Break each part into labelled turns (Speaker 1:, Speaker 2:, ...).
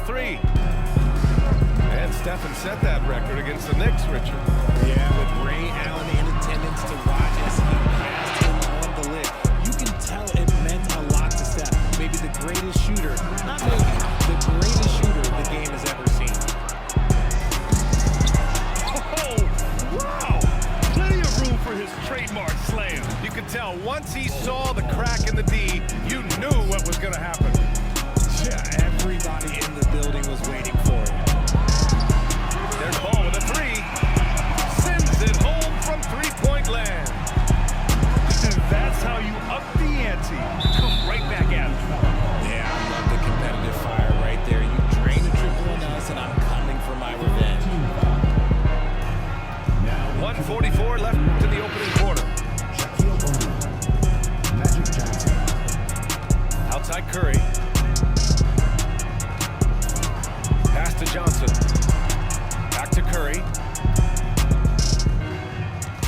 Speaker 1: three. And Stephen set that record against the Knicks, Richard.
Speaker 2: Yeah, with Ray Allen in attendance to watch as he passed him on the lick. You can tell it meant a lot to Steph. Maybe the greatest shooter, not maybe, the greatest shooter the game has ever seen.
Speaker 3: Oh, wow! Plenty of room for his trademark slam.
Speaker 1: You could tell once he saw the crack in the D, you knew what was going to happen.
Speaker 2: Yeah, everybody in the building was waiting for it.
Speaker 1: There's Ball with a three. Sends it home from three-point land.
Speaker 3: That's how you up the ante. Come right back at him.
Speaker 2: Yeah, I love the competitive fire right there. You drain a triple on us, and I'm coming for my revenge.
Speaker 1: 1:44 left in the opening quarter. Outside Curry. Pass to Johnson. Back to Curry.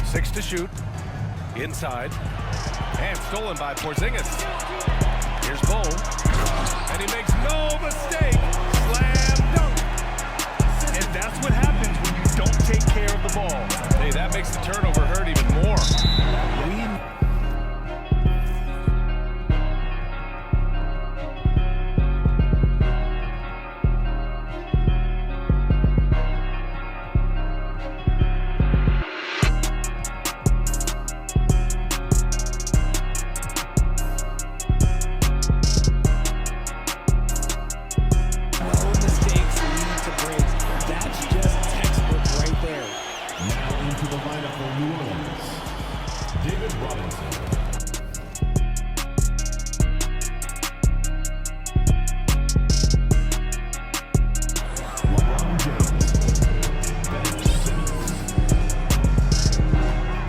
Speaker 1: 6 to shoot. Inside. And stolen by Porzingis. Here's Bol. And he makes no mistake. Slam dunk.
Speaker 3: And that's what happens when you don't take care of the ball.
Speaker 1: Hey, that makes the turnover hurt even more.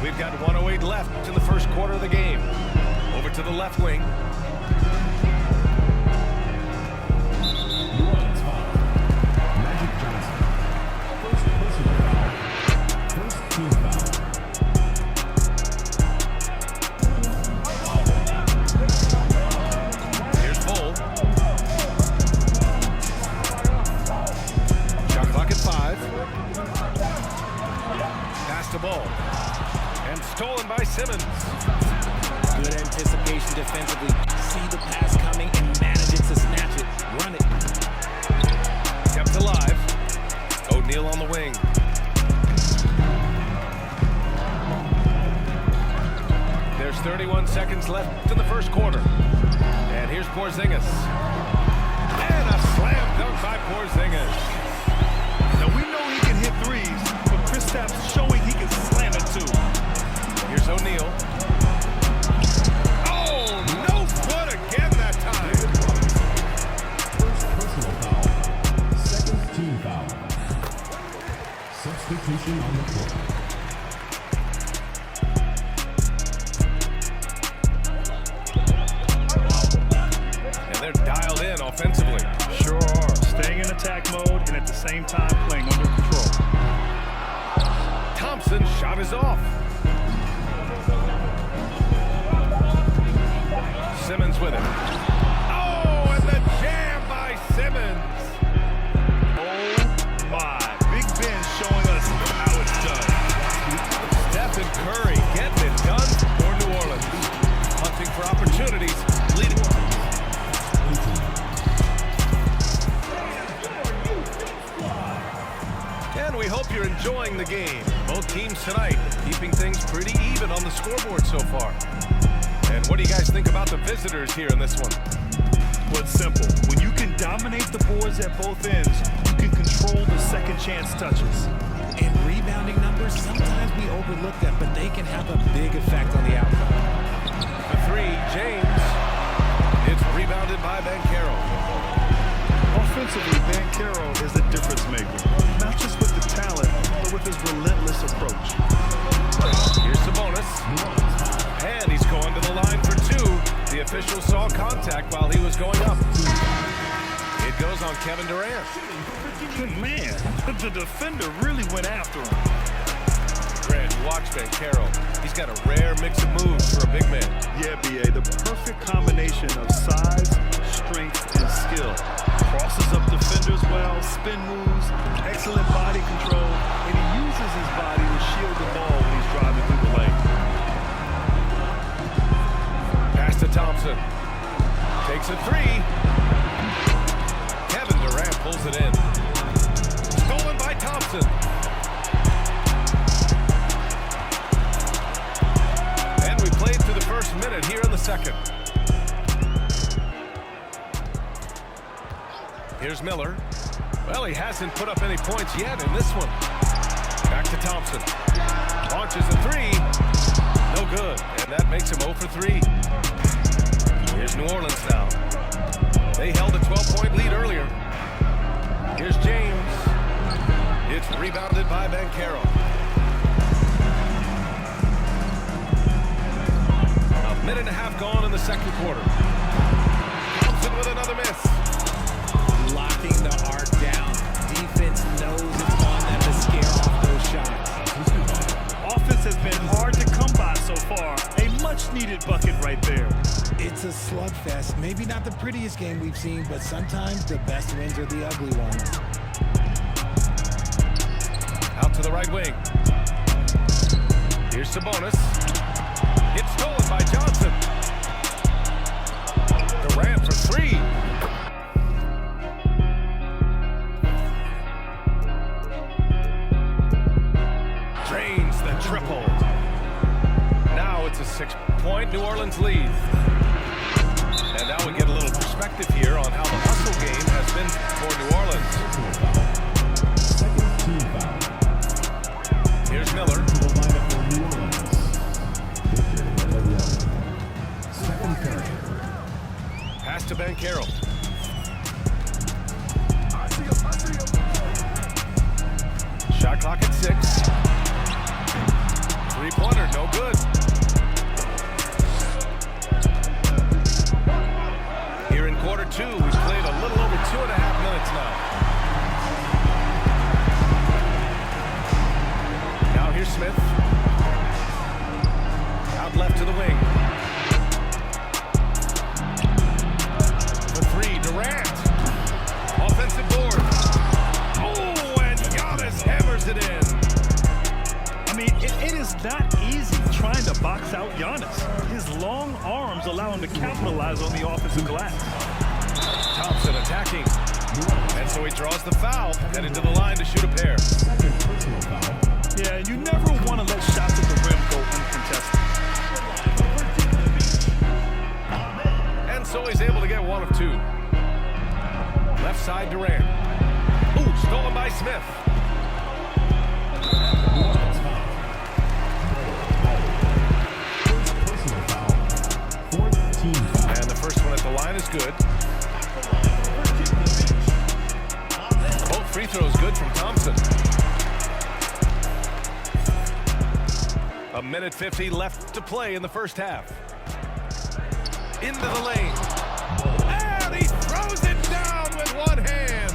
Speaker 1: We've got 1:08 left in the first quarter of the game. Over to the left wing. Here's Bol. Shot clock at 5. Pass to Bol. And stolen by Simmons.
Speaker 2: Good anticipation defensively. See the pass coming and manage it to snatch it. Run it.
Speaker 1: Kept alive. O'Neal on the wing. There's 31 seconds left in the first quarter. And here's Porzingis. And a slam dunk by Porzingis.
Speaker 3: Now we know he can hit threes, but Kristaps showing he can slam it too.
Speaker 1: Here's O'Neal. Oh, no good again that time.
Speaker 4: First personal foul. Second team foul. Substitution on the floor.
Speaker 1: And they're dialed in offensively.
Speaker 3: Sure are. Staying in attack mode and at the same time playing under control.
Speaker 1: Thompson's shot is off. Simmons with it. Oh, and the jam by Simmons.
Speaker 3: Oh my. Big Ben showing us how it's done.
Speaker 1: Stephen Curry getting it done for New Orleans. Hunting for opportunities. Leading. And we hope you're enjoying the game. Both teams tonight keeping things pretty even on the scoreboard so far. And what do you guys think about the visitors here in this one?
Speaker 3: Well, it's simple. When you can dominate the boards at both ends, you can control the second chance touches.
Speaker 2: And rebounding numbers, sometimes we overlook them, but they can have a big effect on the outcome.
Speaker 1: The three, James. It's rebounded by Banchero.
Speaker 3: Offensively, Banchero is a difference maker. Not just with the talent, but with his relentless approach.
Speaker 1: Here's Sabonis. And he's going to the line for 2. The official saw contact while he was going up. It goes on Kevin Durant.
Speaker 3: Man, the defender really went after him.
Speaker 1: Grant, watch Banchero. He's got a rare mix of moves for a big man.
Speaker 3: Yeah, B.A., the perfect combination of size, strength, and skill. Crosses up defenders
Speaker 1: Thompson takes a three. Kevin Durant pulls it in. Stolen by Thompson. And we played through the first minute here in the second. Here's Miller. Well, he hasn't put up any points yet in this one. Back to Thompson. Launches a three. No good. And that makes him 0 for 3. Here's New Orleans now. They held a 12-point lead earlier. Here's James. It's rebounded by Banchero. A minute and a half gone in the second quarter. Thompson with another miss.
Speaker 2: Locking the arc down. Defense knows it's on them to scare off those shots.
Speaker 3: Offense has been hard to come by so far. A much-needed bucket right there.
Speaker 2: It's a slugfest. Maybe not the prettiest game we've seen, but sometimes the best wins are the ugly ones.
Speaker 1: Out to the right wing. Here's Sabonis. It's stolen by Johnson. Durant for 3. Drains the triple. Now it's a 6-point New Orleans lead. And now we get a little perspective here on how the hustle game has been for New Orleans.
Speaker 4: Second team foul.
Speaker 1: Here's Miller.
Speaker 4: To the lineup for New Orleans. Victor Wembanyama. Second period.
Speaker 1: Pass to Banchero. Shot clock at 6. Three-pointer, no good. Here in quarter 2, we've played a little over 2.5 minutes now. Now here's Smith. Out left to the wing. For 3, Durant. Offensive board. Oh, and Giannis hammers it in.
Speaker 3: I mean, it is not easy trying to box out Giannis. His long arms allow him to capitalize on the offensive glass.
Speaker 1: Thompson attacking. And so he draws the foul, headed to the line to shoot a pair.
Speaker 4: Second personal foul.
Speaker 3: Yeah, you never want to let shots at the rim go uncontested.
Speaker 1: And so he's able to get 1 of 2. Left side Durant. Ooh, stolen by Smith.
Speaker 4: New Orleans foul. First personal foul. Fourth team foul.
Speaker 1: And the first one at the line is good. Both free throws good from Thompson. A minute 50 left to play in the first half. Into the lane. And he throws it down with one hand.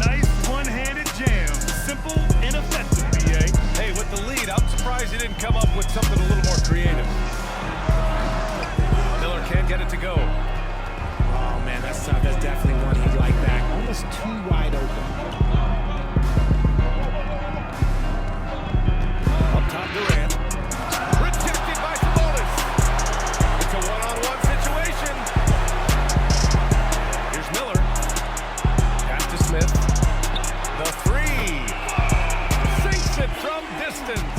Speaker 3: Nice one-handed jam. Simple and effective, BA.
Speaker 1: Hey, with the lead, I'm surprised he didn't come up with something a little more creative. Miller can't get it to go.
Speaker 2: Oh, man, that's tough. That's definitely one he'd like back. Almost too wide open.
Speaker 1: Up top, Durant. Rejected by Sabonis. It's a one-on-one situation. Here's Miller. Pass to Smith. The 3. Sinks it from distance.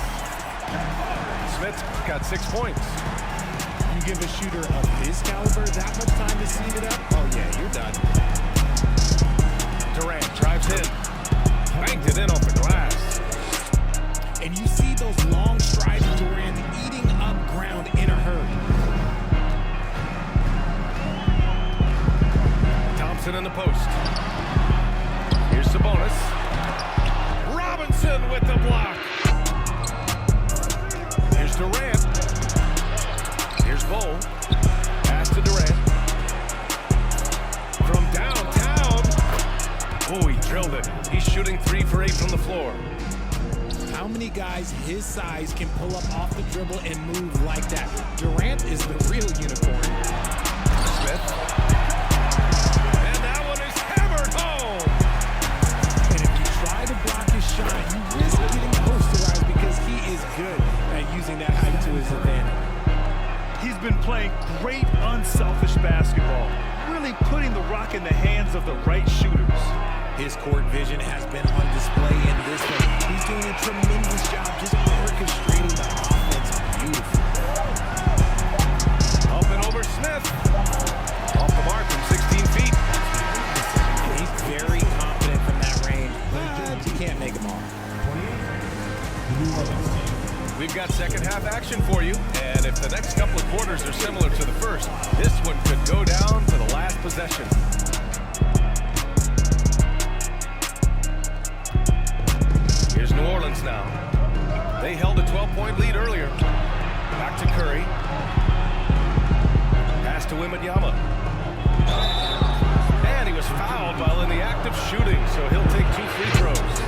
Speaker 1: Smith's got 6 points.
Speaker 2: You give a shooter of his caliber that much time to speed it up, oh yeah, you're done.
Speaker 1: Durant drives in. Banked it in off the glass.
Speaker 2: And you see those long strides of Durant eating up ground in a hurry.
Speaker 1: Thompson in the post. Here's Sabonis. Robinson with the block. Here's Durant. Here's Bowl. Pass to Durant. From downtown. Oh, he drilled it. He's shooting 3 for 8 from the floor.
Speaker 2: How many guys his size can pull up off the dribble and move like that? Durant is the real unicorn.
Speaker 1: Smith. And that one is hammered home.
Speaker 2: And if you try to block his shot, you risk getting posterized because he is good at using that height to his advantage.
Speaker 3: He's He's been playing great, unselfish basketball, really putting the rock in the hands of the right shooters.
Speaker 2: His court vision has been on display in this one. He's doing a tremendous job just orchestrating the offense beautifully.
Speaker 1: Up and over Smith. Off the mark from 16 feet.
Speaker 2: He's very confident from that range, but you can't make him all.
Speaker 1: We've got second half action for you, and if the next couple of quarters are similar to the first, this one could go down to the last possession. Here's New Orleans now. They held a 12-point lead earlier. Back to Curry. Pass to MYTEAM. And he was fouled while in the act of shooting, so he'll take 2 free throws.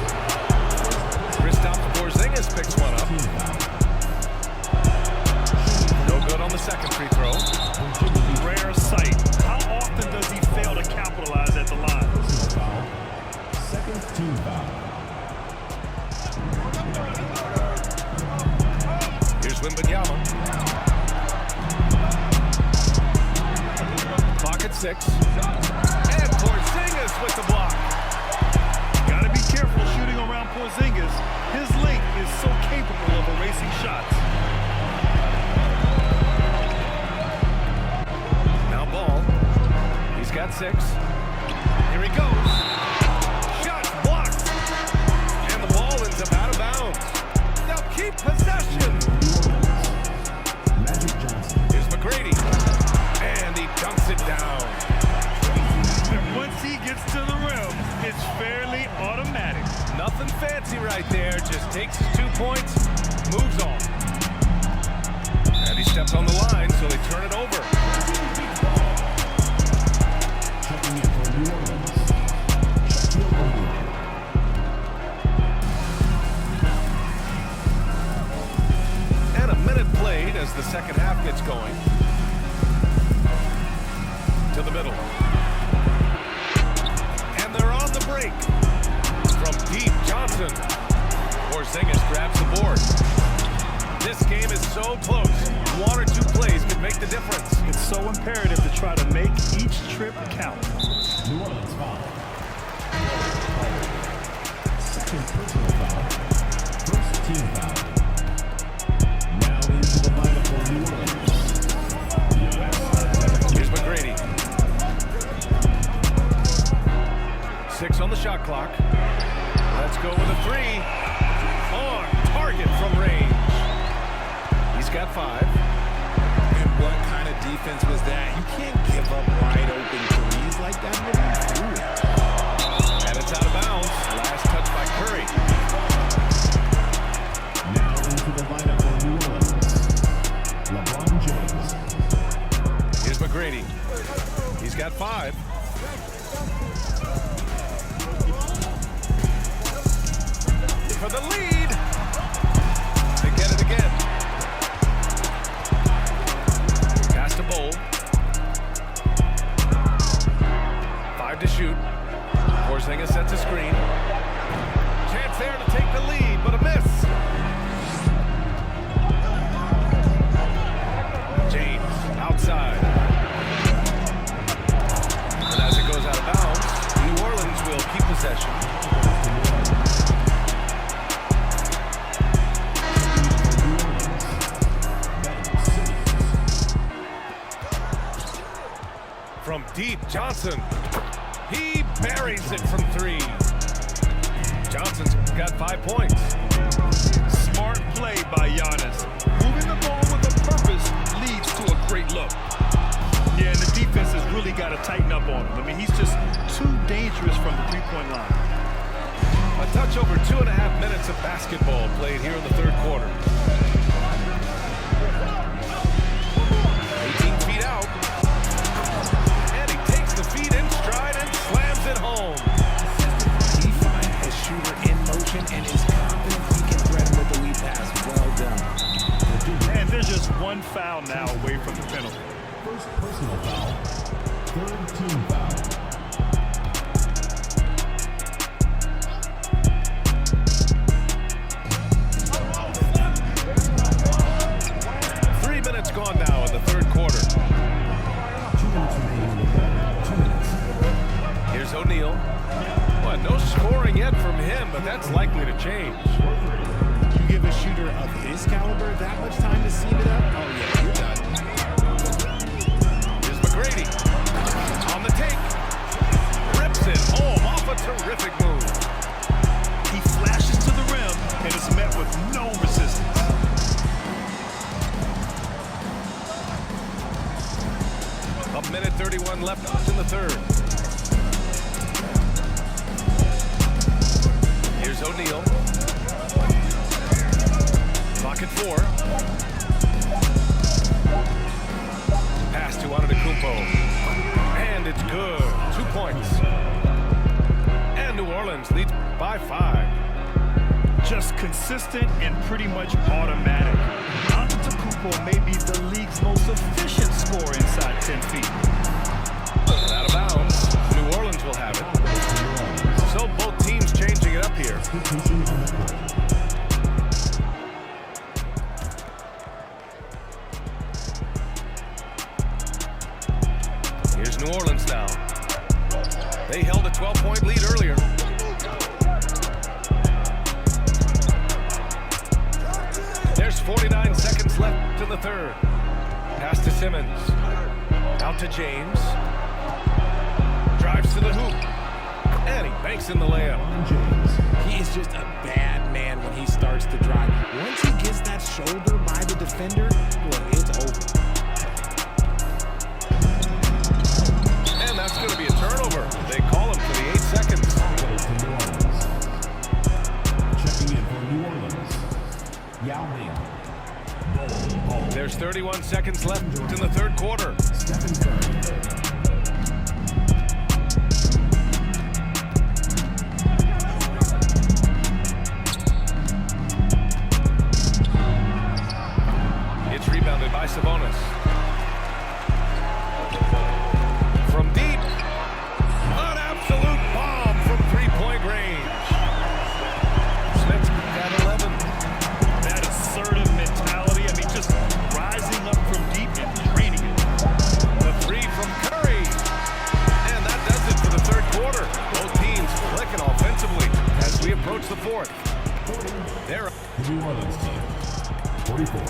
Speaker 1: Porzingis picks one up. No good on the second free throw.
Speaker 3: Rare sight. How often does he fail to capitalize at the line?
Speaker 4: Second team foul.
Speaker 1: Here's MYTEAM. Clock at 6. And Porzingis with the block.
Speaker 3: Gotta be careful shooting around Porzingis. His length is so capable of erasing shots.
Speaker 1: Now Ball. He's got 6. Here he goes. Shot blocked. And the ball ends up out of bounds. They'll keep possession.
Speaker 4: Magic Johnson.
Speaker 1: Here's McGrady. And he dunks it down.
Speaker 3: And once he gets to the rim, it's fairly automatic.
Speaker 1: Nothing fancy right there. Just takes his 2 points, moves on. And he steps on the line, so they turn it over.
Speaker 4: Checking in for New Orleans. Shaquille O'Neal.
Speaker 1: And a minute played as the second half gets going. To the middle. And they're on the break. From deep, Johnson. Porzingis grabs the board. This game is so close. 1 or 2 plays could make the difference.
Speaker 3: It's so imperative to try to make each trip count.
Speaker 4: New Orleans foul. Second personal foul. First team foul. Now into the lineup for New Orleans.
Speaker 1: Here's McGrady. 6 on the shot clock. Let's go with a 3. On target from range. He's got 5.
Speaker 2: And what kind of defense was that? You can't give up wide open threes like that.
Speaker 1: And it's out of bounds. Last touch by Curry.
Speaker 4: Now into the lineup for New Orleans. LeBron James.
Speaker 1: Here's McGrady. He's got 5. For the lead. They get it again. Pass to Bowl. 5 to shoot. Porzingis sets a screen. Chance there to take the lead, but a miss. James outside. And as it goes out of bounds, New Orleans will keep possession. From deep, Johnson. He buries it from 3. Johnson's got 5 points.
Speaker 3: Smart play by Giannis. Moving the ball with a purpose leads to a great look. Yeah, and the defense has really got to tighten up on him. I mean, he's just too dangerous from the three-point line.
Speaker 1: A touch over 2.5 minutes of basketball played here in the third quarter. 18 feet out. And he takes the feet in stride and slams it home.
Speaker 2: He finds a shooter in motion and is confident he can thread with the lead pass. Well done.
Speaker 3: And there's just one foul now away from the penalty.
Speaker 4: First personal foul. Third team foul.
Speaker 1: Gone now in the third O'Neal. Well, no scoring yet from him, but that's likely to change.
Speaker 2: You give a shooter of his caliber that much time to seam it up, oh yeah, you're done.
Speaker 1: Here's McGrady. On the take. Rips it home off a terrific move.
Speaker 3: He flashes to the rim and is met with no resistance.
Speaker 1: A minute 31 left in the third. Here's O'Neal. Clock at 4. Pass to Antetokounmpo. And it's good. 2 points. And New Orleans leads by 5.
Speaker 3: Just consistent and pretty much automatic. Antetokounmpo may be the league's most efficient scorer inside 10 feet.
Speaker 1: Out of bounds. New Orleans will have it. So both teams changing it up here. Here's New Orleans now. They held a 12-point lead earlier. There's 49 seconds left in the third. Pass to Simmons. Out to James. Drives to the hoop. And he banks in the layup.
Speaker 2: He is just a bad man when he starts to drive. Once he gets that shoulder by the defender, well, it's over.
Speaker 1: And that's going to be a turnover. They call him for the 8 seconds.
Speaker 4: Checking in for New Orleans. Yao Ming.
Speaker 1: There's 31 seconds left in the third quarter.
Speaker 4: Stephen Curry.
Speaker 1: It's rebounded by Sabonis. From deep. An absolute bomb from three-point range. Smith's got 11.
Speaker 3: That assertive mentality, I mean, just rising up from deep and draining it.
Speaker 1: The three from Curry. And that does it for the third quarter. Both teams clicking offensively as we approach the fourth. They're
Speaker 4: The New Orleans team. 44.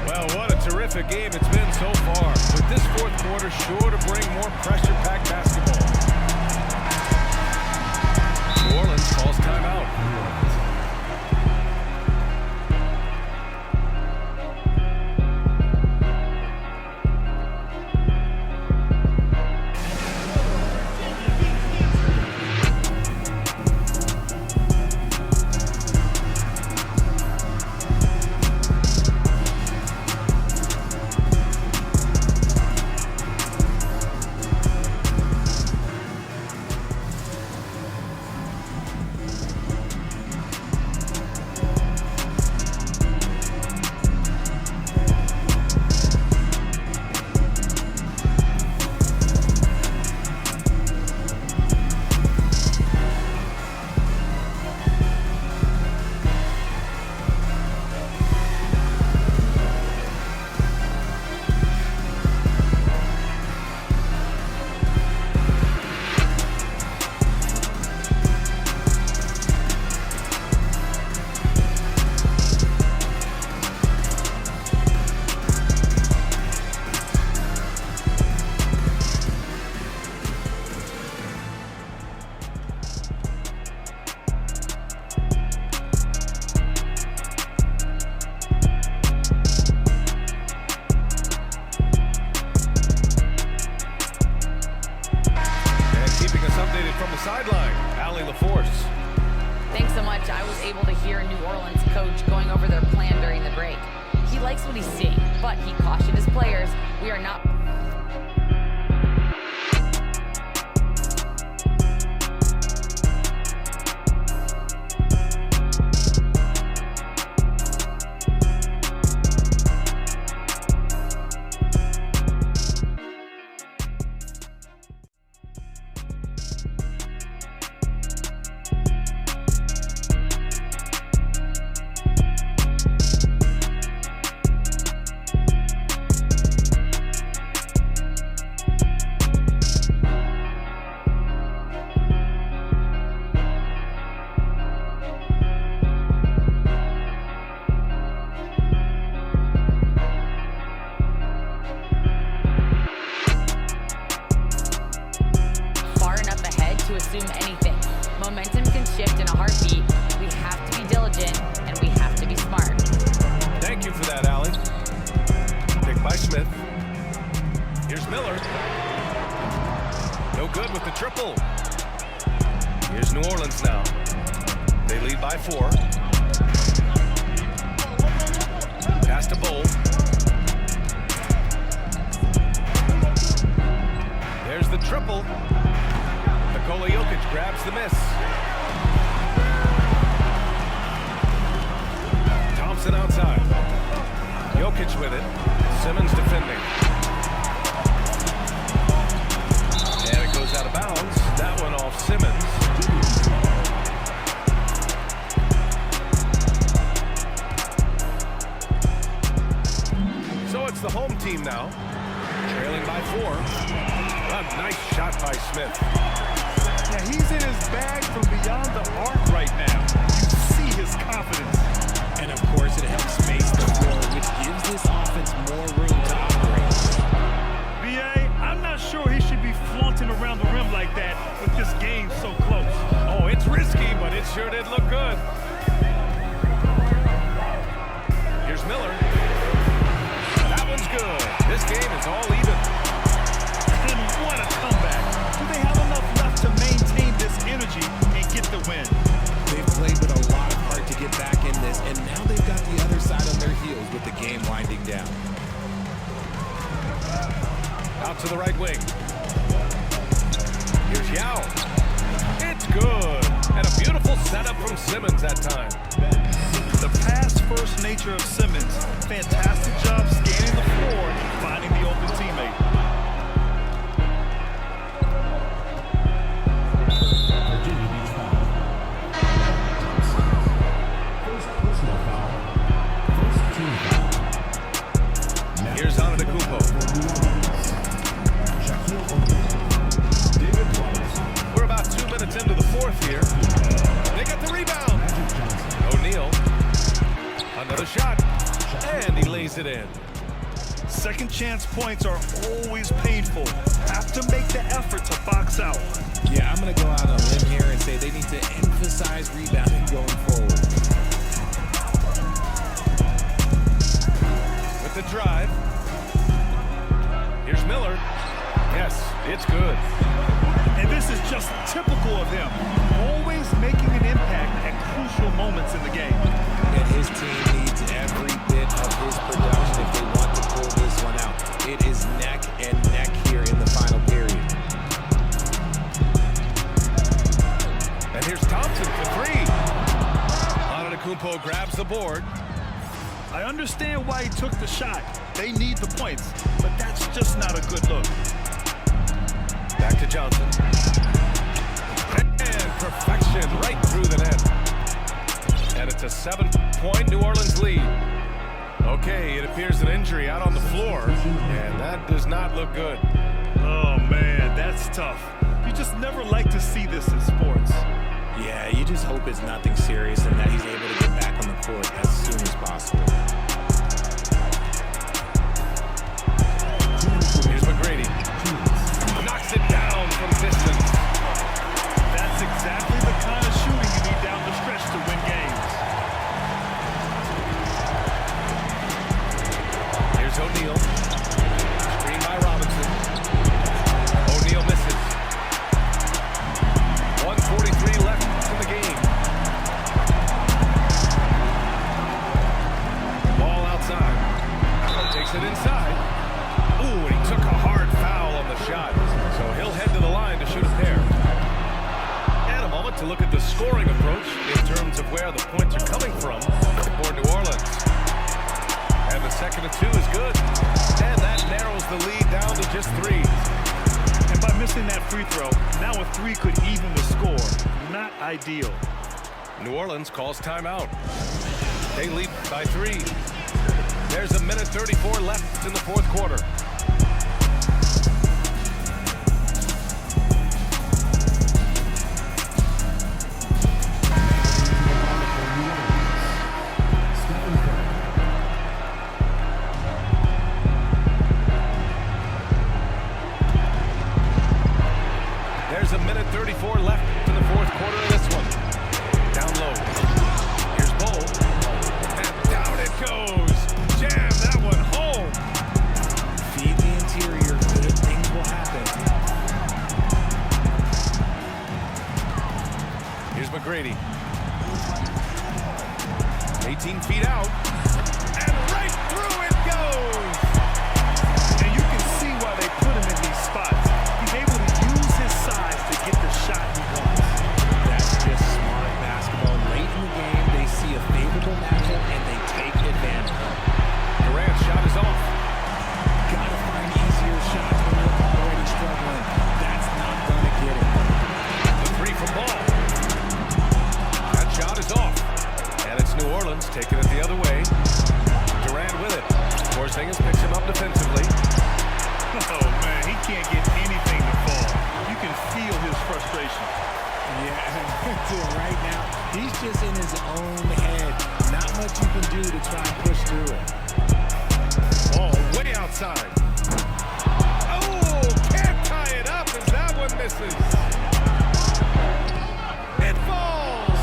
Speaker 1: Well, what a terrific game it's been so far. With this fourth quarter sure to bring more pressure-packed basketball. New Orleans calls timeout.
Speaker 5: Thanks so much. I was able to hear New Orleans coach going over their plan during the break. He likes what he's seeing, but he cautioned his players, we are not assume anything. Momentum can shift in a heartbeat. We have to be diligent, and we have to be smart.
Speaker 1: Thank you for that, Allie. Pick by Smith. Here's Miller. No good with the triple. Here's New Orleans now. They lead by 4. Pass to Bowl. There's the triple. Nikola Jokic grabs the miss. Thompson outside. Jokic with it. Simmons defending. And it goes out of bounds. That one off Simmons. So it's the home team now. Trailing by 4. A nice shot by Smith.
Speaker 3: Yeah, he's in his bag from beyond the arc right now. You see his confidence.
Speaker 2: And of course, it helps space the floor, which gives this offense more room to operate.
Speaker 3: B.A., I'm not sure he should be flaunting around the rim like that with this game so close.
Speaker 1: Oh, it's risky, but it sure did look good. Here's Miller. That one's good. This game is all even.
Speaker 3: And what a comeback. Do they have enough left to maintain this energy and get the win?
Speaker 2: They've played with a lot of heart to get back in this, and now they've got the other side on their heels with the game winding down.
Speaker 1: Out to the right wing. Here's Yao. It's good. And a beautiful setup from Simmons that time.
Speaker 3: The pass-first nature of Simmons. Fantastic job scanning the floor and finding the open teammate.
Speaker 4: Virginia Beach foul. First personal foul. First team foul. Now,
Speaker 1: Here's Antetokounmpo.
Speaker 4: Shaquille O'Neal. David Wallace.
Speaker 1: We're about 2 minutes into the fourth here. They got the rebound.
Speaker 4: Magic Johnson.
Speaker 1: O'Neal. Another shot. And he lays it in.
Speaker 3: Second chance points are always painful. Have to make the effort to box out.
Speaker 2: Yeah, I'm going to go out on a limb here and say they need to emphasize rebounding going forward.
Speaker 1: With the drive. Here's Miller. Yes, it's good.
Speaker 3: And this is just typical of him. Always making an impact at crucial moments in the game.
Speaker 2: And his team needs every bit of his production if they want to pull this one out. It is neck and neck here in the final period.
Speaker 1: And here's Thompson for 3. Antetokounmpo grabs the board.
Speaker 3: I understand why he took the shot. They need the points, but that's just not a good look.
Speaker 1: Back to Johnson. And perfection right through the net. And it's a 7-point New Orleans lead. Okay, it appears an injury out on the floor, and that does not look good.
Speaker 3: Oh, man, that's tough. You just never like to see this in sports.
Speaker 2: Yeah, you just hope it's nothing serious and that he's able to get back on the court as soon as possible.
Speaker 1: Here's McGrady. Knocks it down from distance.
Speaker 3: That's exactly the kind of shooting you need down the stretch to win games.
Speaker 1: Here's O'Neal. Screen by Robinson. O'Neal misses. 1:43 left in the game. Ball outside. Takes it inside. Ooh, and he took a hard foul on the shot. So he'll head to the line to shoot a pair. And a moment to look at the scoring approach in terms of where the points are coming from for New Orleans. And the second of 2 is good. And that narrows the lead down to just 3.
Speaker 3: And by missing that free throw, now a 3 could even the score. Not ideal.
Speaker 1: New Orleans calls timeout. They lead by 3. There's a minute 34 left in the fourth quarter. There's a minute 34 left Porzingis picks him up defensively.
Speaker 3: Oh, man, he can't get anything to fall. You can feel his frustration.
Speaker 2: Yeah, right now, he's just in his own head. Not much you can do to try and push through it.
Speaker 1: Ball way outside. Oh, can't tie it up as that one misses. It falls.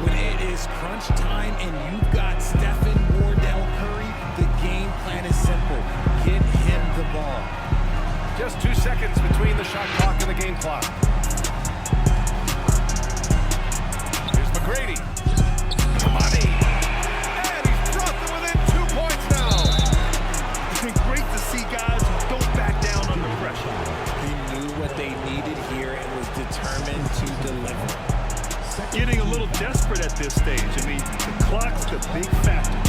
Speaker 2: When it is crunch time and you've got Stephen Wardell Curry, the game plan is simple. Get him the ball.
Speaker 1: Just 2 seconds between the shot clock and the game clock. Here's McGrady. Money. And he's brought them within 2 points now.
Speaker 3: Great to see guys who don't back down under pressure.
Speaker 2: He knew what they needed here and was determined to deliver.
Speaker 3: Getting a little desperate at this stage. I mean, the clock's the big factor.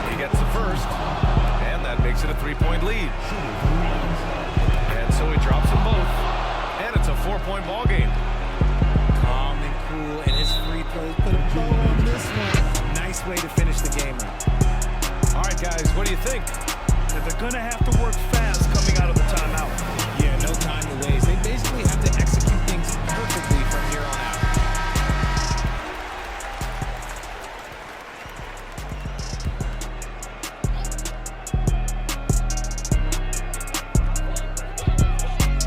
Speaker 1: He gets the first, and that makes it a 3-point lead. And so he drops them both, and it's a 4-point ball game.
Speaker 2: Calm and cool, and his free throws put a bow on this one. Nice way to finish the game out.
Speaker 1: All right, guys, what do you think?
Speaker 3: They're going to have to work fast coming out of the timeout.
Speaker 2: Yeah, no time to waste. They basically have to execute things perfectly from here on out.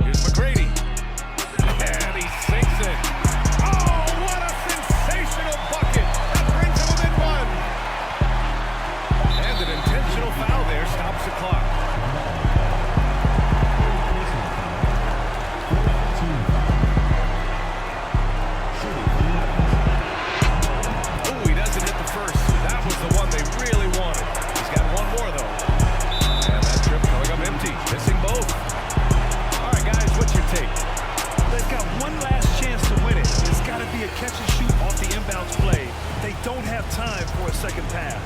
Speaker 1: Here's McGrady. And he sinks it. Oh, what a sensational bucket. That brings him within one. And an intentional foul there stops the clock. Oh, he doesn't hit the first. That was the one they really wanted. He's got one more, though. And that trip coming up empty. Missing both. All right, guys, what's your take?
Speaker 3: They've got one last chance to win it. It's got to be a catch and shoot off the inbounds play. They don't have time for a second pass.